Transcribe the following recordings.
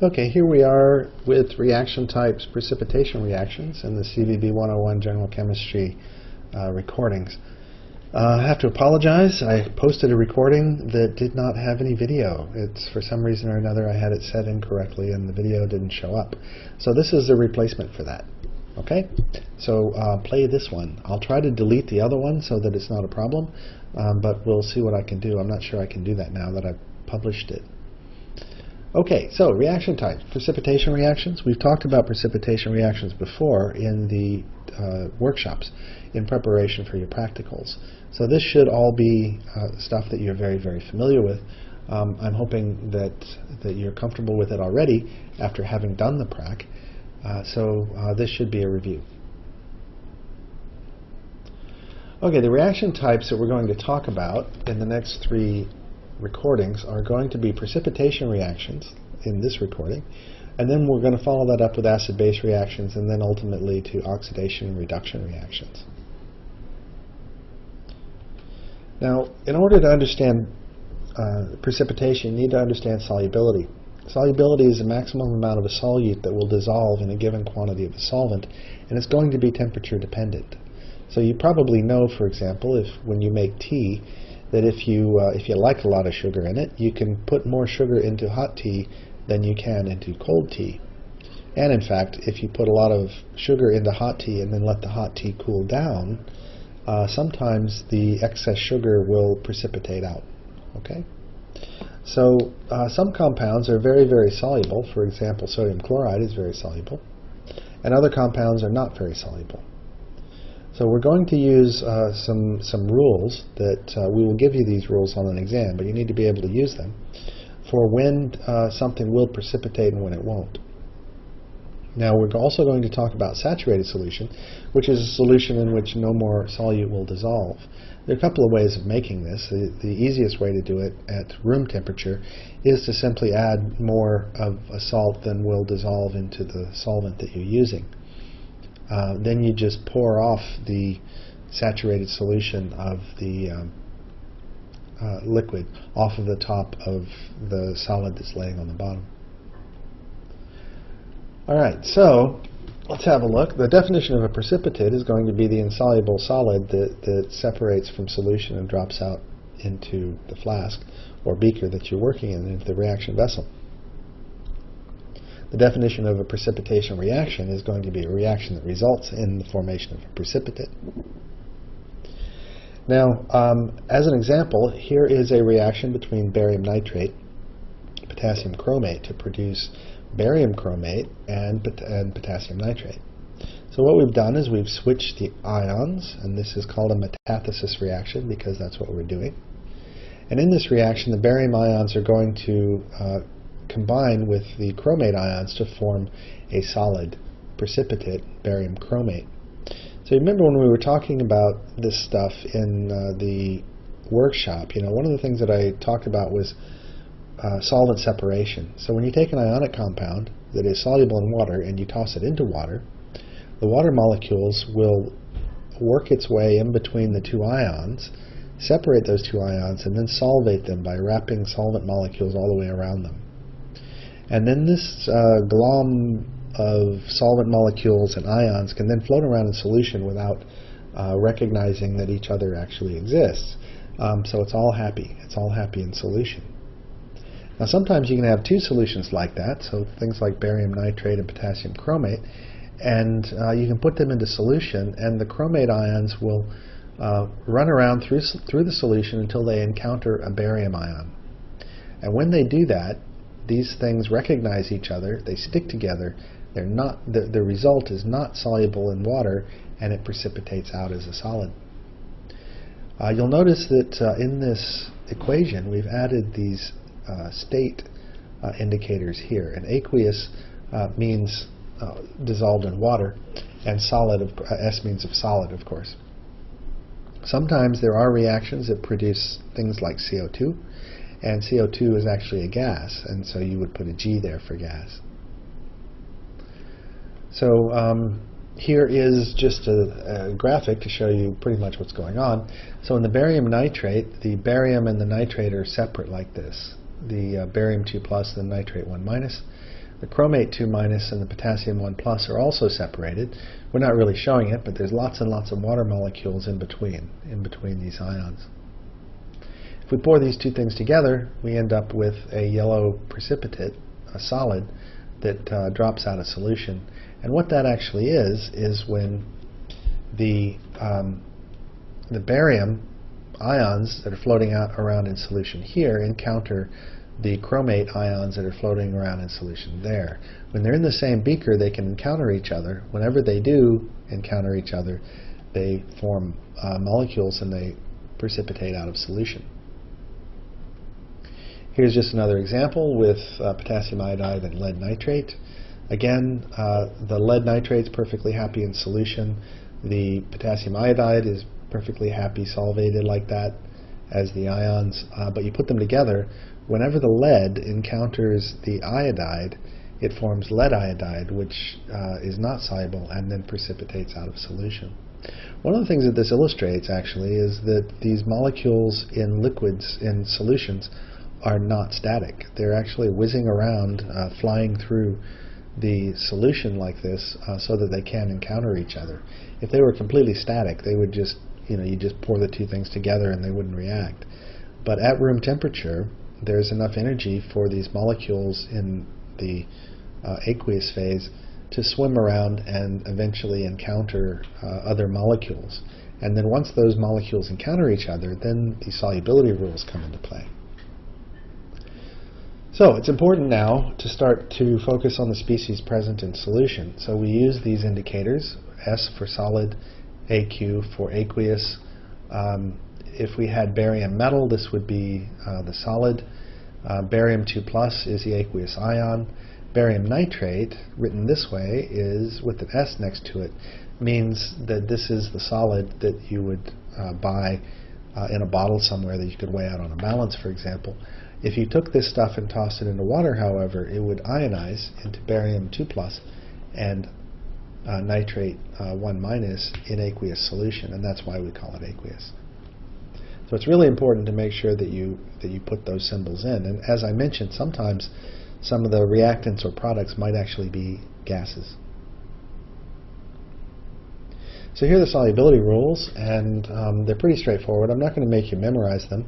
Okay, here we are with reaction types, precipitation reactions in the CVB101 General Chemistry recordings. I have to apologize. I posted a recording that did not have any video. It's for some reason or another I had it set incorrectly and the video didn't show up. So this is a replacement for that. Okay, so play this one. I'll try to delete the other one so that it's not a problem, but we'll see what I can do. I'm not sure I can do that now that I've published it. Okay, so reaction types, precipitation reactions. We've talked about precipitation reactions before in the workshops in preparation for your practicals. So this should all be stuff that you're very, very familiar with. I'm hoping that you're comfortable with it already after having done the prac. So this should be a review. Okay, the reaction types that we're going to talk about in the next three recordings are going to be precipitation reactions in this recording, and then we're going to follow that up with acid-base reactions, and then ultimately to oxidation and reduction reactions. Now, in order to understand precipitation, you need to understand solubility. Solubility is the maximum amount of a solute that will dissolve in a given quantity of a solvent, and it's going to be temperature dependent. So you probably know, for example, when you make tea, that if you like a lot of sugar in it, you can put more sugar into hot tea than you can into cold tea. And in fact, if you put a lot of sugar into hot tea and then let the hot tea cool down, sometimes the excess sugar will precipitate out. Okay? So some compounds are very, very soluble. For example, sodium chloride is very soluble, and other compounds are not very soluble. So we're going to use some rules that we will give you these rules on an exam, but you need to be able to use them for when something will precipitate and when it won't. Now we're also going to talk about saturated solution, which is a solution in which no more solute will dissolve. There are a couple of ways of making this. The easiest way to do it at room temperature is to simply add more of a salt than will dissolve into the solvent that you're using. Then you just pour off the saturated solution of the liquid off of the top of the solid that's laying on the bottom. Alright, so let's have a look. The definition of a precipitate is going to be the insoluble solid that separates from solution and drops out into the flask or beaker that you're working in, into the reaction vessel. The definition of a precipitation reaction is going to be a reaction that results in the formation of a precipitate. Now, as an example, here is a reaction between barium nitrate and potassium chromate to produce barium chromate and potassium nitrate. So what we've done is we've switched the ions, and this is called a metathesis reaction because that's what we're doing. And in this reaction, the barium ions are going to combine with the chromate ions to form a solid precipitate, barium chromate. So remember when we were talking about this stuff in the workshop, one of the things that I talked about was solvent separation. So when you take an ionic compound that is soluble in water and you toss it into water, the water molecules will work its way in between the two ions, separate those two ions, and then solvate them by wrapping solvent molecules all the way around them. And then this glom of solvent molecules and ions can then float around in solution without recognizing that each other actually exists. So it's all happy. It's all happy in solution. Now sometimes you can have two solutions like that, so things like barium nitrate and potassium chromate, and you can put them into solution, and the chromate ions will run around through the solution until they encounter a barium ion. And when they do that, these things recognize each other, they stick together, they're not, the result is not soluble in water, and it precipitates out as a solid. You'll notice that in this equation we've added these state indicators here, and aqueous means dissolved in water, and solid, S means of solid, of course. Sometimes there are reactions that produce things like CO2, and CO2 is actually a gas, and so you would put a G there for gas. So here is just a graphic to show you pretty much what's going on. So in the barium nitrate, the barium and the nitrate are separate like this. The barium 2 plus and the nitrate 1 minus. The chromate 2- and the potassium 1+ are also separated. We're not really showing it, but there's lots and lots of water molecules in between these ions. If we pour these two things together, we end up with a yellow precipitate, a solid, that drops out of solution. And what that actually is when the barium ions that are floating around in solution here encounter the chromate ions that are floating around in solution there. When they're in the same beaker, they can encounter each other. Whenever they do encounter each other, they form molecules and they precipitate out of solution. Here's just another example with potassium iodide and lead nitrate. Again, the lead nitrate is perfectly happy in solution. The potassium iodide is perfectly happy solvated like that as the ions, but you put them together, whenever the lead encounters the iodide, it forms lead iodide, which is not soluble and then precipitates out of solution. One of the things that this illustrates actually is that these molecules in liquids, in solutions, are not static. They're actually whizzing around, flying through the solution like this so that they can encounter each other. If they were completely static, they would just, you just pour the two things together and they wouldn't react. But at room temperature, there's enough energy for these molecules in the aqueous phase to swim around and eventually encounter other molecules. And then once those molecules encounter each other, then the solubility rules come into play. So it's important now to start to focus on the species present in solution. So we use these indicators, S for solid, AQ for aqueous. If we had barium metal, this would be the solid. Barium 2+ is the aqueous ion. Barium nitrate, written this way, is with an S next to it, means that this is the solid that you would buy in a bottle somewhere that you could weigh out on a balance, for example. If you took this stuff and tossed it into water, however, it would ionize into barium 2+ and nitrate 1- in aqueous solution, and that's why we call it aqueous. So it's really important to make sure that you put those symbols in. And as I mentioned, sometimes some of the reactants or products might actually be gases. So here are the solubility rules, and they're pretty straightforward. I'm not going to make you memorize them,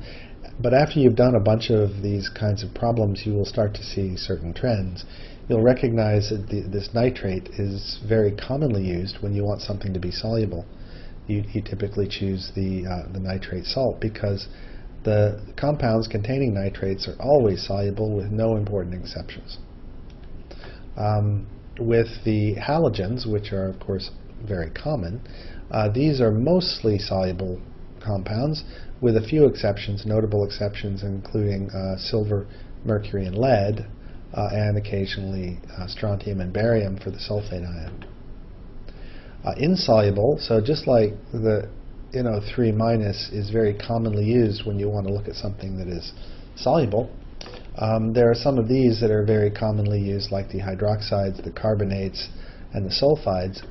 but after you've done a bunch of these kinds of problems, you will start to see certain trends. You'll recognize that this nitrate is very commonly used when you want something to be soluble. You typically choose the nitrate salt because the compounds containing nitrates are always soluble with no important exceptions. With the halogens, which are of course very common, these are mostly soluble compounds with a few exceptions, notable exceptions including silver, mercury, and lead, and occasionally strontium and barium for the sulfate ion. Insoluble, so just like the NO3- is very commonly used when you want to look at something that is soluble, there are some of these that are very commonly used, like the hydroxides, the carbonates, and the sulfides,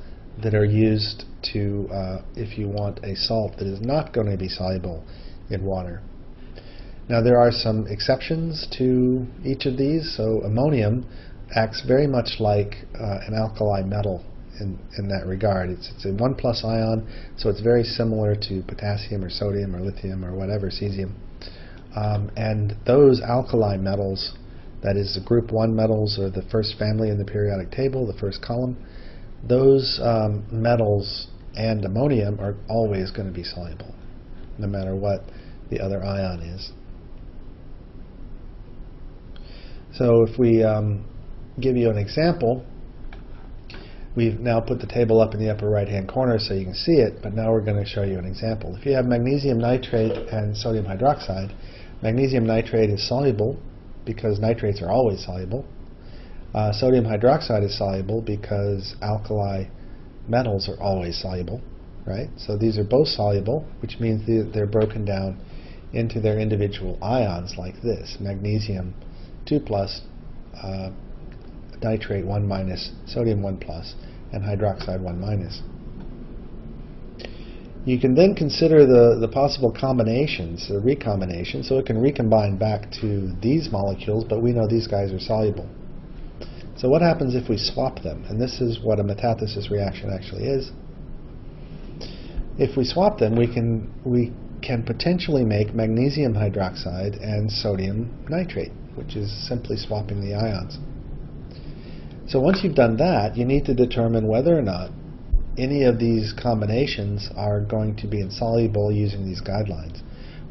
that are used to, if you want a salt that is not going to be soluble in water. Now there are some exceptions to each of these. So ammonium acts very much like an alkali metal in that regard. It's a 1+ ion, so it's very similar to potassium or sodium or lithium or whatever, cesium. And those alkali metals, that is the group 1 metals, or the first family in the periodic table, the first column, those metals and ammonium are always going to be soluble, no matter what the other ion is. So if we give you an example, we've now put the table up in the upper right-hand corner so you can see it, but now we're going to show you an example. If you have magnesium nitrate and sodium hydroxide, magnesium nitrate is soluble because nitrates are always soluble. Sodium hydroxide is soluble because alkali metals are always soluble, right? So these are both soluble, which means they're broken down into their individual ions like this: magnesium 2+, nitrate 1-, sodium 1+, and hydroxide 1-. You can then consider the possible combinations, the recombination, so it can recombine back to these molecules, but we know these guys are soluble. So what happens if we swap them? And this is what a metathesis reaction actually is. If we swap them, we can potentially make magnesium hydroxide and sodium nitrate, which is simply swapping the ions. So once you've done that, you need to determine whether or not any of these combinations are going to be insoluble using these guidelines.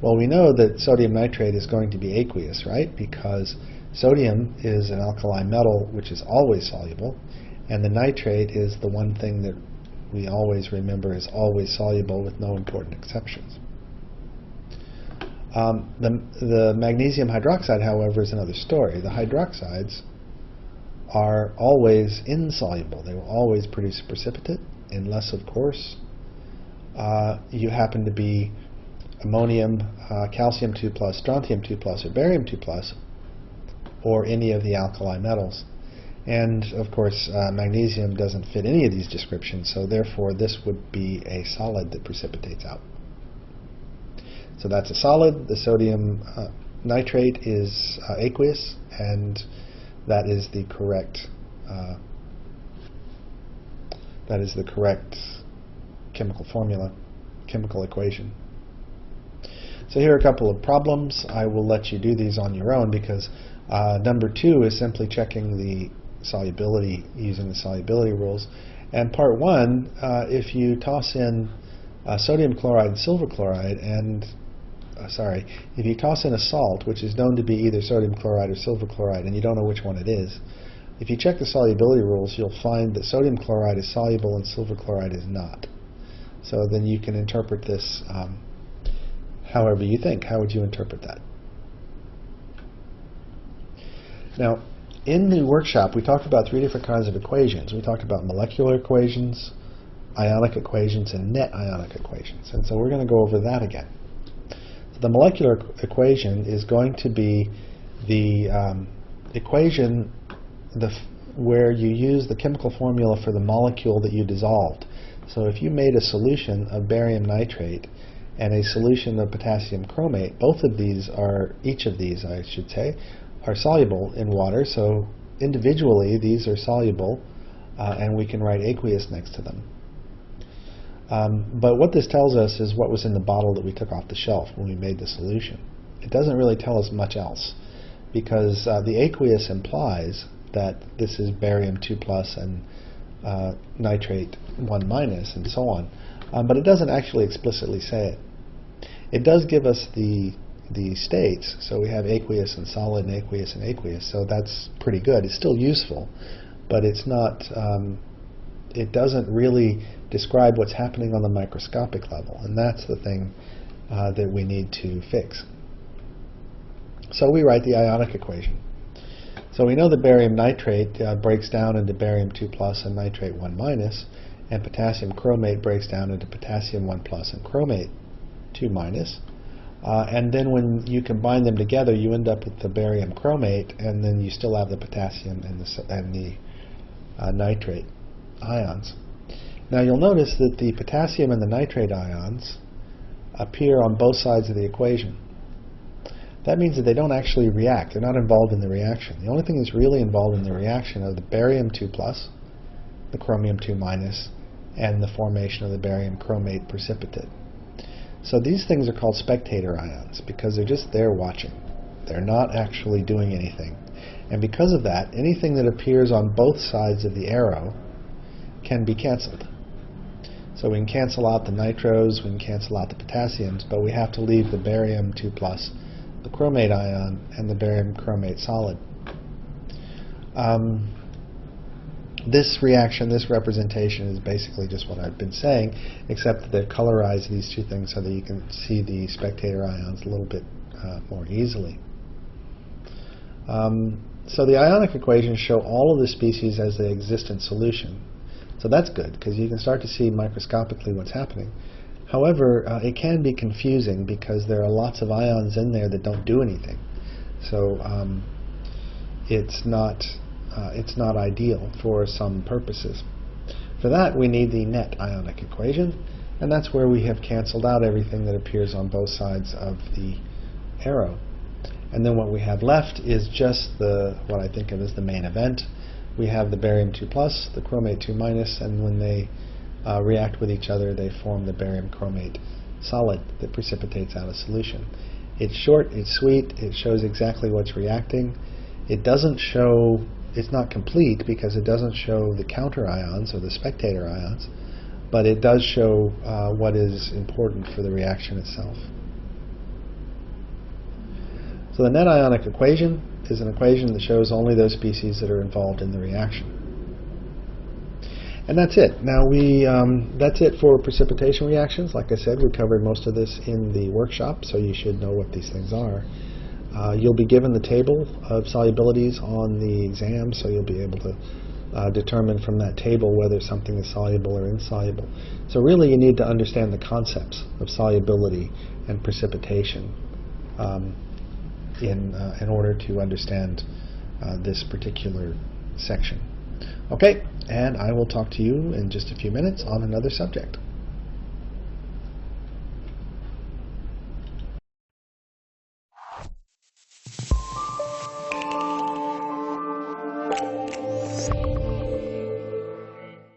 Well, we know that sodium nitrate is going to be aqueous, right? Because sodium is an alkali metal which is always soluble, and the nitrate is the one thing that we always remember is always soluble with no important exceptions. The magnesium hydroxide, however, is another story. The hydroxides are always insoluble. They will always produce a precipitate, unless, of course, you happen to be ammonium, calcium 2+, strontium 2+, or barium 2+, or any of the alkali metals. And, of course, magnesium doesn't fit any of these descriptions, so therefore this would be a solid that precipitates out. So that's a solid. The sodium nitrate is aqueous, and that is the correct chemical formula, chemical equation. So here are a couple of problems. I will let you do these on your own because number 2 is simply checking the solubility using the solubility rules. And part 1, if you toss in sodium chloride and silver chloride and if you toss in a salt, which is known to be either sodium chloride or silver chloride, and you don't know which one it is, if you check the solubility rules, you'll find that sodium chloride is soluble and silver chloride is not. So then you can interpret this however you think. How would you interpret that? Now, in the workshop, we talked about 3 different kinds of equations. We talked about molecular equations, ionic equations, and net ionic equations. And so we're going to go over that again. The molecular equation is going to be the equation where you use the chemical formula for the molecule that you dissolved. So if you made a solution of barium nitrate and a solution of potassium chromate, each of these, I should say, are soluble in water. So individually, these are soluble, and we can write aqueous next to them. But what this tells us is what was in the bottle that we took off the shelf when we made the solution. It doesn't really tell us much else, because the aqueous implies that this is barium 2+ and nitrate 1- and so on. But it doesn't actually explicitly say it. It does give us the states, so we have aqueous and solid and aqueous, so that's pretty good. It's still useful, but it's not, it doesn't really describe what's happening on the microscopic level, and that's the thing that we need to fix. So we write the ionic equation. So we know that barium nitrate breaks down into barium 2+ and nitrate 1-, and potassium chromate breaks down into potassium 1+ and chromate 2-. And then when you combine them together, you end up with the barium chromate, and then you still have the potassium and the nitrate ions. Now you'll notice that the potassium and the nitrate ions appear on both sides of the equation. That means that they don't actually react. They're not involved in the reaction. The only thing that's really involved in the reaction are the barium 2+, the chromium 2-, and the formation of the barium chromate precipitate. So these things are called spectator ions because they're just there watching. They're not actually doing anything. And because of that, anything that appears on both sides of the arrow can be canceled. So we can cancel out the nitros, we can cancel out the potassiums, but we have to leave the barium 2+, the chromate ion, and the barium chromate solid. This reaction, this representation is basically just what I've been saying, except that they've colorized these two things so that you can see the spectator ions a little bit more easily. So the ionic equations show all of the species as they exist in solution. So that's good, because you can start to see microscopically what's happening. However, it can be confusing because there are lots of ions in there that don't do anything. So it's not ideal for some purposes. For that, we need the net ionic equation, and that's where we have canceled out everything that appears on both sides of the arrow. And then what we have left is just what I think of as the main event, we have the barium 2+, the chromate 2-, and when they react with each other, they form the barium chromate solid that precipitates out a solution. It's short, it's sweet, it shows exactly what's reacting. It doesn't show, it's not complete because it doesn't show the counter ions or the spectator ions, but it does show what is important for the reaction itself. So the net ionic equation is an equation that shows only those species that are involved in the reaction. And that's it. Now that's it for precipitation reactions. Like I said, we covered most of this in the workshop, so you should know what these things are. You'll be given the table of solubilities on the exam, so you'll be able to determine from that table whether something is soluble or insoluble. So really you need to understand the concepts of solubility and precipitation in order to understand this particular section. Okay, and I will talk to you in just a few minutes on another subject.